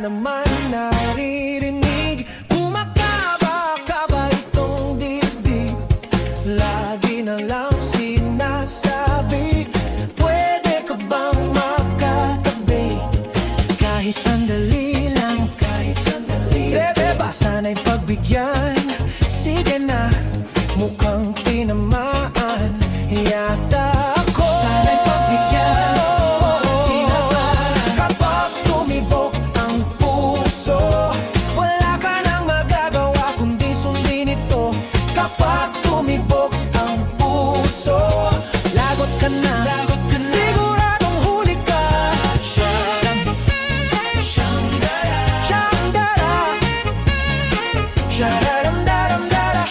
naman naririnig? Kumakaba-kaba itong dibdib, lagi na lang sinasabi, pwede ka bang makatabi? Kahit sandali lang, kahit sandali. Bebe, ba sana'y pagbigyan? Sige na, mukhang tinamaan yata ako. Sana'y pagbigyan, kapag tumibok ang puso, wala ka nang magagawa kundi sundin ito. Kapag tumibok ang puso, lagot ka na, siguradong huli ka. Shandara, shararamdaramdara,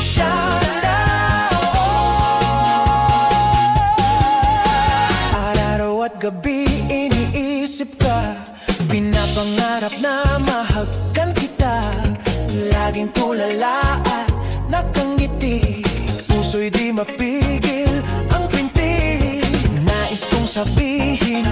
Shanda. Araw at gabi iniisip ka, pinapangarap na mahagkan kita. Laging tulala at nakangiti, puso'y di mapigil ang pinti. Nais kong sabihin